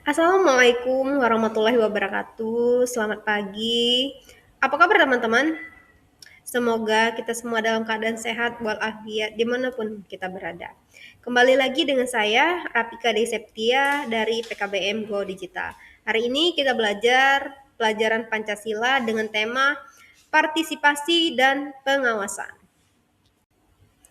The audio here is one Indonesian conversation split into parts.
Assalamualaikum warahmatullahi wabarakatuh. Selamat pagi. Apa kabar teman-teman? Semoga kita semua dalam keadaan sehat walafiat dimanapun kita berada. Kembali lagi dengan saya, Rapika Deseptia dari PKBM Go Digital. Hari ini kita belajar pelajaran Pancasila dengan tema partisipasi dan pengawasan.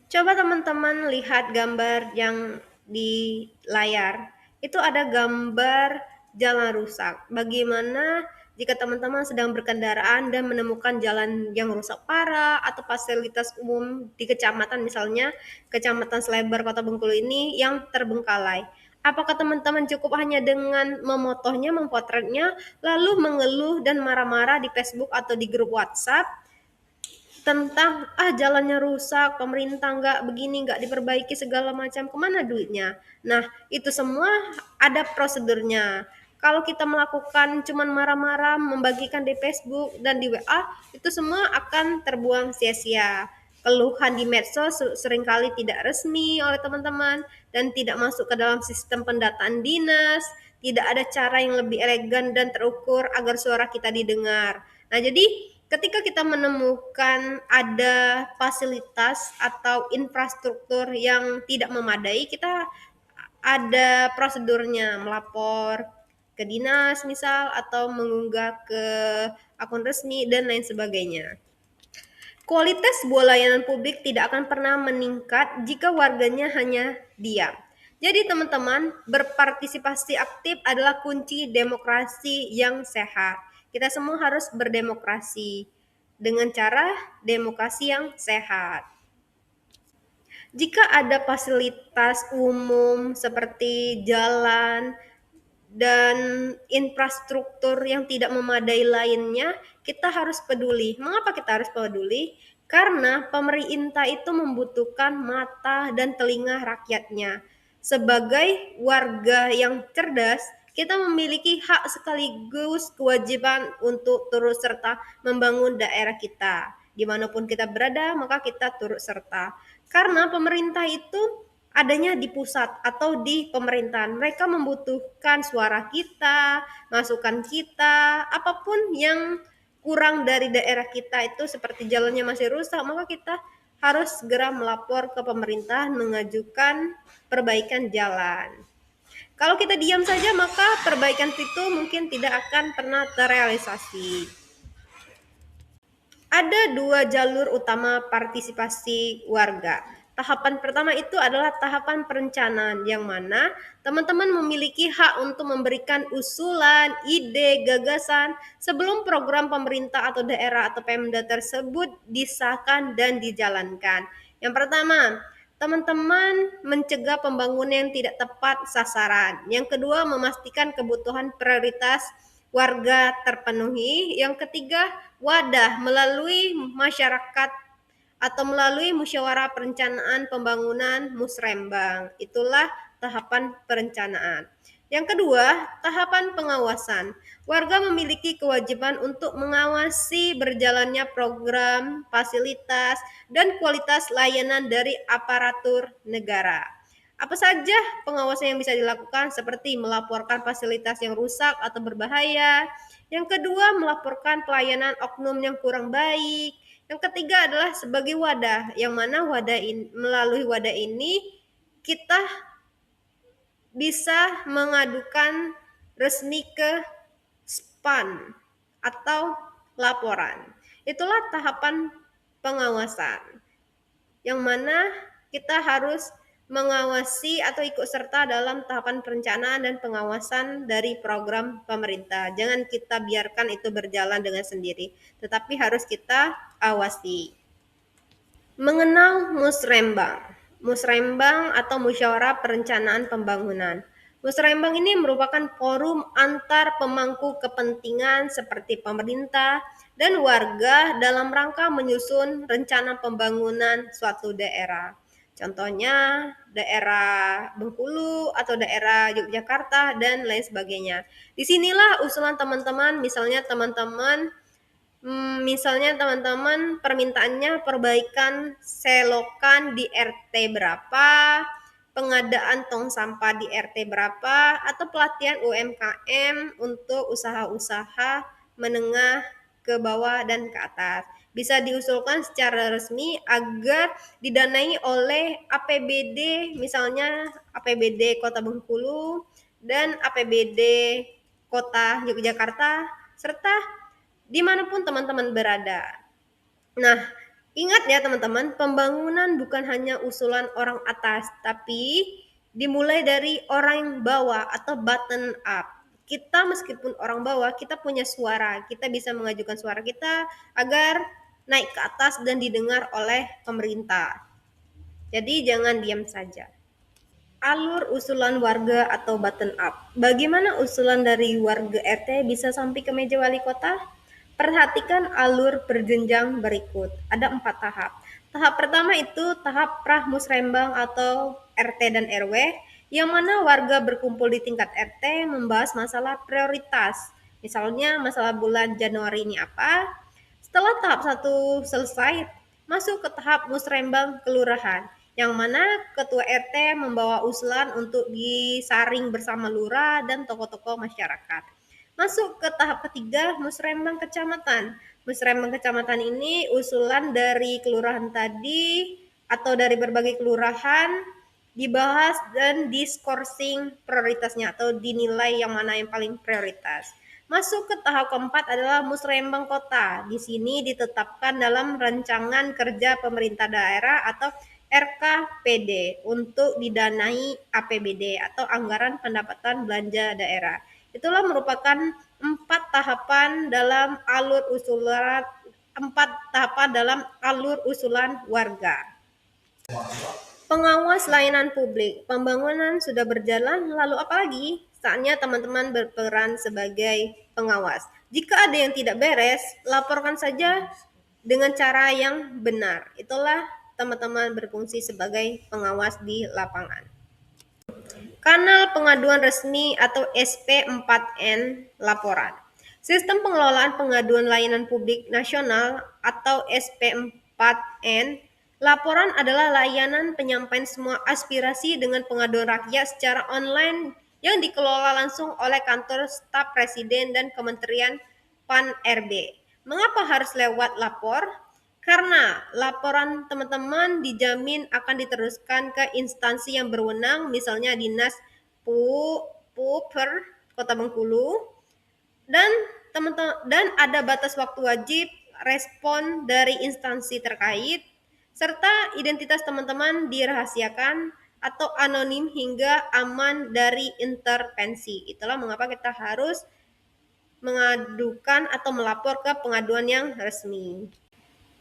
Coba teman-teman lihat gambar yang di layar. Itu ada gambar jalan rusak. Bagaimana jika teman-teman sedang berkendaraan dan menemukan jalan yang rusak parah atau fasilitas umum di kecamatan, misalnya Kecamatan Selebar Kota Bengkulu ini yang terbengkalai. Apakah teman-teman cukup hanya dengan memotohnya, mempotretnya, lalu mengeluh dan marah-marah di Facebook atau di grup WhatsApp tentang jalannya rusak, pemerintah nggak begini, nggak diperbaiki segala macam, kemana duitnya? Nah, itu semua ada prosedurnya. Kalau kita melakukan cuman marah-marah, membagikan di Facebook dan di WA, itu semua akan terbuang sia-sia. Keluhan di medsos seringkali tidak resmi oleh teman-teman dan tidak masuk ke dalam sistem pendataan dinas, tidak ada cara yang lebih elegan dan terukur agar suara kita didengar. Nah, jadi ketika kita menemukan ada fasilitas atau infrastruktur yang tidak memadai, kita ada prosedurnya, melapor ke dinas misal atau mengunggah ke akun resmi dan lain sebagainya. Kualitas sebuah layanan publik tidak akan pernah meningkat jika warganya hanya diam. Jadi teman-teman, berpartisipasi aktif adalah kunci demokrasi yang sehat. Kita semua harus berdemokrasi dengan cara demokrasi yang sehat. Jika ada fasilitas umum seperti jalan dan infrastruktur yang tidak memadai lainnya, kita harus peduli. Mengapa kita harus peduli? Karena pemerintah itu membutuhkan mata dan telinga rakyatnya. Sebagai warga yang cerdas, kita memiliki hak sekaligus kewajiban untuk turut serta membangun daerah kita. Dimanapun kita berada, maka kita turut serta. Karena pemerintah itu adanya di pusat atau di pemerintahan. Mereka membutuhkan suara kita, masukan kita, apapun yang kurang dari daerah kita itu seperti jalannya masih rusak, maka kita harus segera melapor ke pemerintah mengajukan perbaikan jalan. Kalau kita diam saja, maka perbaikan itu mungkin tidak akan pernah terrealisasi. Ada dua jalur utama partisipasi warga. Tahapan pertama itu adalah tahapan perencanaan, yang mana teman-teman memiliki hak untuk memberikan usulan, ide, gagasan sebelum program pemerintah atau daerah atau Pemda tersebut disahkan dan dijalankan. Yang pertama, teman-teman mencegah pembangunan yang tidak tepat sasaran. Yang kedua, memastikan kebutuhan prioritas warga terpenuhi. Yang ketiga, wadah melalui masyarakat atau melalui musyawarah perencanaan pembangunan musrembang. Itulah tahapan perencanaan. Yang kedua, tahapan pengawasan. Warga memiliki kewajiban untuk mengawasi berjalannya program, fasilitas, dan kualitas layanan dari aparatur negara. Apa saja pengawasan yang bisa dilakukan seperti melaporkan fasilitas yang rusak atau berbahaya. Yang kedua, melaporkan pelayanan oknum yang kurang baik. Yang ketiga adalah sebagai wadah, yang mana melalui wadah ini kita bisa mengadukan resmi ke SPAN atau laporan. Itulah tahapan pengawasan, yang mana kita harus mengawasi atau ikut serta dalam tahapan perencanaan dan pengawasan dari program pemerintah. Jangan kita biarkan itu berjalan dengan sendiri, tetapi harus kita awasi. Mengenal musrembang. Musrembang atau musyawarah perencanaan pembangunan. Musrembang ini merupakan forum antar pemangku kepentingan seperti pemerintah dan warga dalam rangka menyusun rencana pembangunan suatu daerah. Contohnya daerah Bengkulu atau daerah Yogyakarta dan lain sebagainya. Disinilah usulan teman-teman, misalnya teman-teman permintaannya perbaikan selokan di RT berapa, pengadaan tong sampah di RT berapa, atau pelatihan UMKM untuk usaha-usaha menengah ke bawah dan ke atas. Bisa diusulkan secara resmi agar didanai oleh APBD, misalnya APBD Kota Bengkulu dan APBD Kota Yogyakarta, serta dimanapun teman-teman berada. Nah, ingat ya teman-teman, pembangunan bukan hanya usulan orang atas, tapi dimulai dari orang bawah atau bottom up. Kita meskipun orang bawah, kita punya suara. Kita bisa mengajukan suara kita agar naik ke atas dan didengar oleh pemerintah. Jadi jangan diam saja. Alur usulan warga atau bottom up. Bagaimana usulan dari warga RT bisa sampai ke meja wali kota? Perhatikan alur berjenjang berikut. Ada 4 tahap. Tahap pertama itu tahap pramusrembang atau RT dan RW, yang mana warga berkumpul di tingkat RT membahas masalah prioritas. Misalnya masalah bulan Januari ini apa? Setelah tahap 1 selesai, masuk ke tahap musrembang kelurahan, yang mana ketua RT membawa usulan untuk disaring bersama lurah dan tokoh-tokoh masyarakat. Masuk ke tahap ketiga, musrembang kecamatan. Musrembang kecamatan ini usulan dari kelurahan tadi atau dari berbagai kelurahan dibahas dan diskorsing prioritasnya atau dinilai yang mana yang paling prioritas. Masuk ke tahap keempat adalah musrembang kota. Di sini ditetapkan dalam rancangan kerja pemerintah daerah atau RKPD untuk didanai APBD atau anggaran pendapatan belanja daerah. Itulah merupakan empat tahapan dalam alur usulan warga. Pengawas layanan publik, pembangunan sudah berjalan, lalu apa lagi? Saatnya teman-teman berperan sebagai pengawas. Jika ada yang tidak beres, laporkan saja dengan cara yang benar. Itulah teman-teman berfungsi sebagai pengawas di lapangan. Kanal pengaduan resmi atau SP4N laporan. Sistem pengelolaan pengaduan layanan publik nasional atau SP4N laporan adalah layanan penyampaian semua aspirasi dengan pengaduan rakyat secara online yang dikelola langsung oleh kantor staf presiden dan Kementerian PAN-RB. Mengapa harus lewat lapor? Karena laporan teman-teman dijamin akan diteruskan ke instansi yang berwenang, misalnya Dinas PUPer Kota Bengkulu, dan teman-teman dan ada batas waktu wajib respon dari instansi terkait, serta identitas teman-teman dirahasiakan atau anonim hingga aman dari intervensi. Itulah mengapa kita harus mengadukan atau melapor ke pengaduan yang resmi.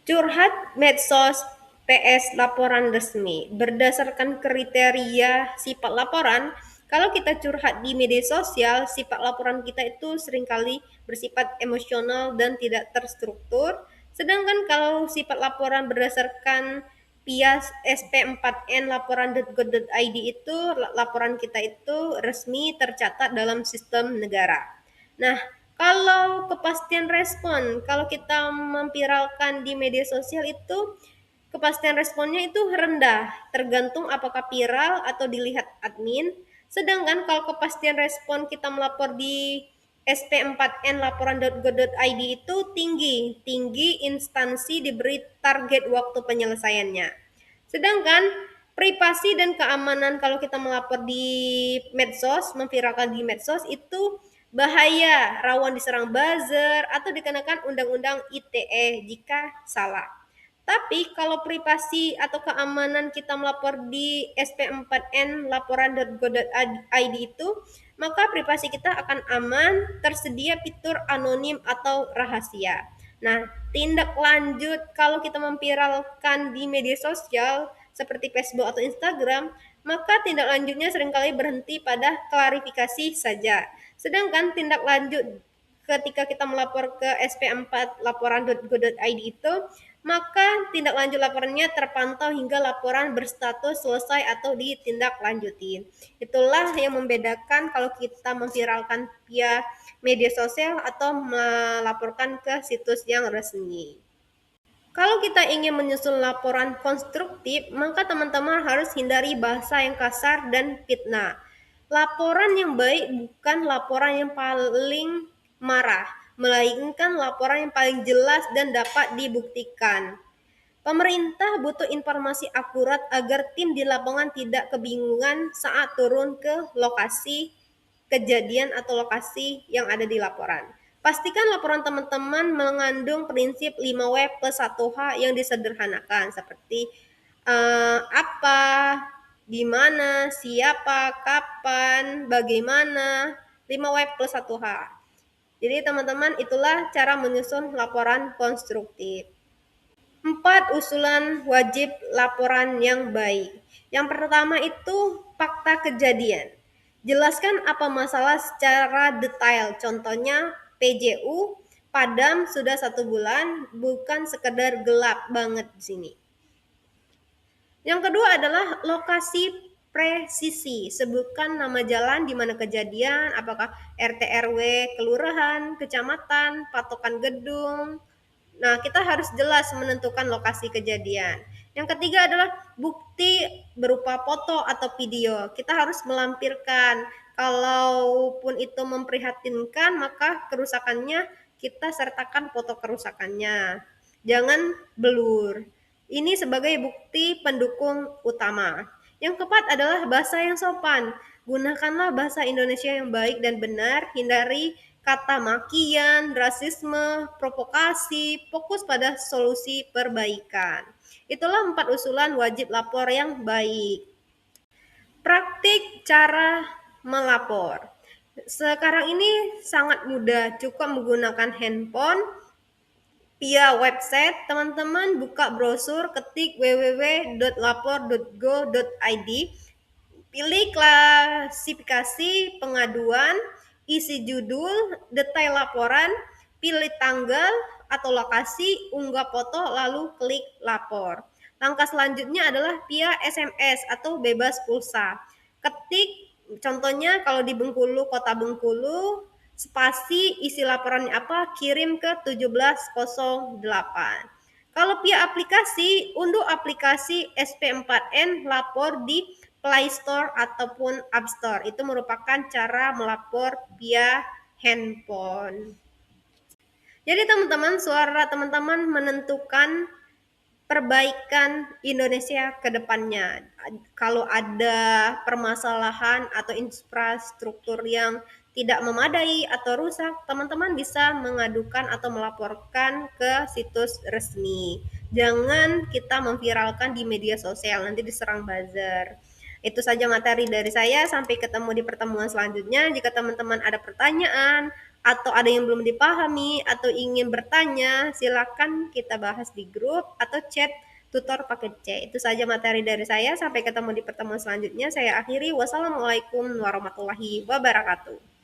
Curhat medsos PS laporan resmi. Berdasarkan kriteria sifat laporan, kalau kita curhat di media sosial, sifat laporan kita itu seringkali bersifat emosional dan tidak terstruktur. Sedangkan kalau sifat laporan berdasarkan PIAS SP4N laporan.go.id itu, laporan kita itu resmi tercatat dalam sistem negara. Nah, kalau kepastian respon, kalau kita memviralkan di media sosial itu kepastian responnya itu rendah, tergantung apakah viral atau dilihat admin. Sedangkan kalau kepastian respon kita melapor di SP4N laporan.go.id itu tinggi instansi diberi target waktu penyelesaiannya. Sedangkan privasi dan keamanan kalau kita melapor di medsos, memviralkan di medsos itu bahaya, rawan diserang buzzer atau dikenakan undang-undang ITE jika salah. Tapi kalau privasi atau keamanan kita melapor di SP4N laporan.go.id itu, maka privasi kita akan aman, tersedia fitur anonim atau rahasia. Nah, tindak lanjut kalau kita memviralkan di media sosial seperti Facebook atau Instagram, maka tindak lanjutnya seringkali berhenti pada klarifikasi saja. Sedangkan tindak lanjut ketika kita melapor ke SP4 laporan.go.id itu, maka tindak lanjut laporannya terpantau hingga laporan berstatus selesai atau ditindaklanjuti. Itulah yang membedakan kalau kita memviralkan via media sosial atau melaporkan ke situs yang resmi. Kalau kita ingin menyusun laporan konstruktif, maka teman-teman harus hindari bahasa yang kasar dan fitnah. Laporan yang baik bukan laporan yang paling marah, melainkan laporan yang paling jelas dan dapat dibuktikan. Pemerintah butuh informasi akurat agar tim di lapangan tidak kebingungan saat turun ke lokasi kejadian atau lokasi yang ada di laporan. Pastikan laporan teman-teman mengandung prinsip 5W plus 1H yang disederhanakan seperti apa, di mana, siapa, kapan, bagaimana, 5W plus 1H. Jadi teman-teman, itulah cara menyusun laporan konstruktif. 4 usulan wajib laporan yang baik. Yang pertama itu fakta kejadian. Jelaskan apa masalah secara detail. Contohnya PJU padam sudah 1 bulan, bukan sekedar gelap banget di sini. Yang kedua adalah lokasi presisi. Sebutkan nama jalan di mana kejadian, apakah RT RW, kelurahan, kecamatan, patokan gedung. Nah, kita harus jelas menentukan lokasi kejadian. Yang ketiga adalah bukti berupa foto atau video. Kita harus melampirkan. Kalaupun itu memprihatinkan, maka kerusakannya kita sertakan foto kerusakannya. Jangan blur. Ini sebagai bukti pendukung utama. Yang keempat adalah bahasa yang sopan. Gunakanlah bahasa Indonesia yang baik dan benar, hindari kata makian, rasisme, provokasi, fokus pada solusi perbaikan. Itulah 4 usulan wajib lapor yang baik. Praktik cara melapor. Sekarang ini sangat mudah, cukup menggunakan handphone via website. Teman-teman buka brosur, ketik www.lapor.go.id, pilih klasifikasi pengaduan, isi judul, detail laporan, pilih tanggal atau lokasi, unggah foto, lalu klik lapor. Langkah selanjutnya adalah via SMS atau bebas pulsa. Ketik, contohnya kalau di Bengkulu, kota Bengkulu, spasi isi laporannya apa, kirim ke 1708. Kalau via aplikasi, unduh aplikasi SP4N lapor di Play Store ataupun App Store. Itu merupakan cara melapor via handphone. Jadi teman-teman, suara teman-teman menentukan perbaikan Indonesia ke depannya. Kalau ada permasalahan atau infrastruktur yang tidak memadai atau rusak, teman-teman bisa mengadukan atau melaporkan ke situs resmi. Jangan kita memviralkan di media sosial, nanti diserang buzzer. Itu saja materi dari saya, sampai ketemu di pertemuan selanjutnya. Jika teman-teman ada pertanyaan atau ada yang belum dipahami atau ingin bertanya, silakan kita bahas di grup atau chat tutor paket C. Itu saja materi dari saya, sampai ketemu di pertemuan selanjutnya. Saya akhiri, wassalamualaikum warahmatullahi wabarakatuh.